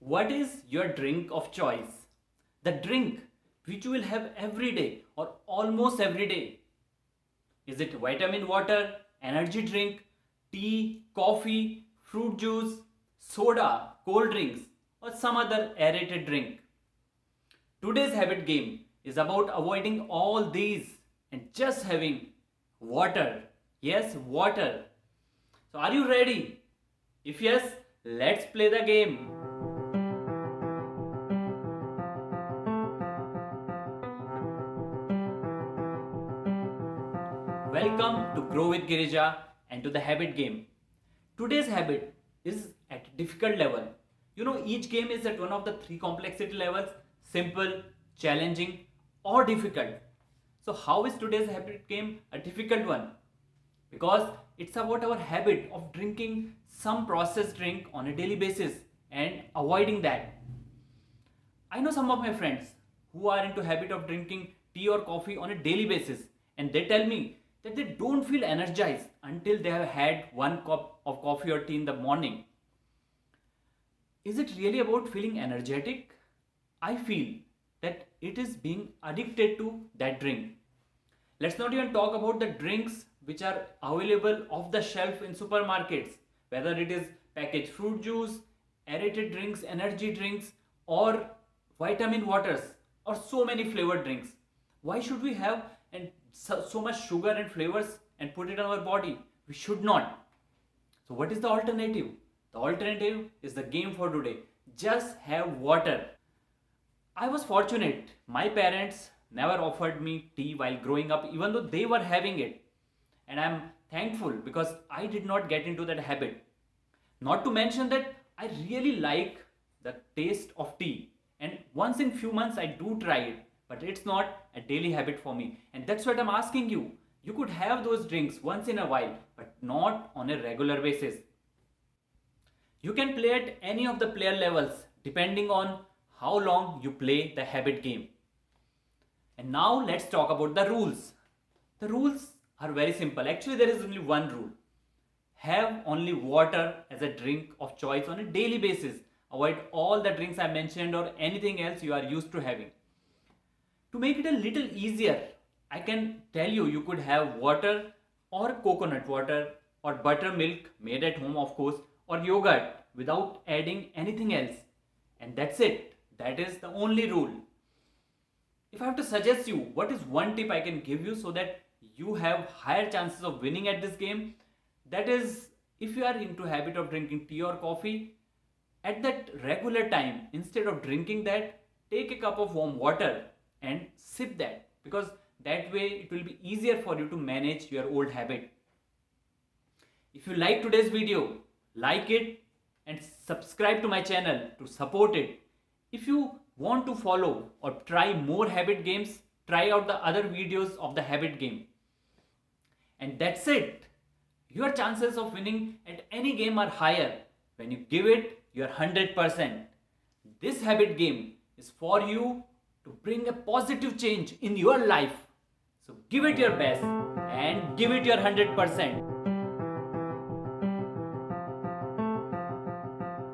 What is your drink of choice? The drink which you will have every day or almost every day. Is it vitamin water, energy drink, tea, coffee, fruit juice, soda, cold drinks, or some other aerated drink? Today's habit game is about avoiding all these and just having water. Yes, water. So, are you ready? If yes, let's play the game. Welcome to Grow with Girija and to the habit game. Today's habit is at a difficult level. Each game is at one of the three complexity levels: simple, challenging, or difficult. So, how is today's habit game a difficult one? Because it's about our habit of drinking some processed drink on a daily basis and avoiding that. I know some of my friends who are into habit of drinking tea or coffee on a daily basis, and they tell me that they don't feel energized until they have had one cup of coffee or tea in the morning. Is it really about feeling energetic? I feel that it is being addicted to that drink. Let's not even talk about the drinks which are available off the shelf in supermarkets, whether it is packaged fruit juice, aerated drinks, energy drinks, or vitamin waters, or so many flavored drinks. Why should we have and so much sugar and flavors and put it on our body? We should not. So, what is the alternative? The alternative is the game for today. Just have water. I was fortunate. My parents never offered me tea while growing up, even though they were having it. And I'm thankful because I did not get into that habit. Not to mention that I really like the taste of tea. And once in few months I do try it, but it's not a daily habit for me. And that's what I'm asking you. You could have those drinks once in a while, but not on a regular basis. You can play at any of the player levels depending on how long you play the habit game. And now let's talk about the rules. The rules are very simple. Actually, there is only one rule: have only water as a drink of choice on a daily basis. Avoid all the drinks I mentioned or anything else you are used to having. To make it a little easier, I can tell you could have water or coconut water or buttermilk made at home, of course, or yogurt without adding anything else. And that's it. That is the only rule. If I have to suggest you what is one tip I can give you so that you have higher chances of winning at this game, that is, if you are into habit of drinking tea or coffee, at that regular time, instead of drinking that, take a cup of warm water and sip that, because that way it will be easier for you to manage your old habit. If you like today's video, like it and subscribe to my channel to support it. If you want to follow or try more habit games, try out the other videos of the habit game. And that's it. Your chances of winning at any game are higher when you give it your 100%. This habit game is for you to bring a positive change in your life. So give it your best and give it your 100%.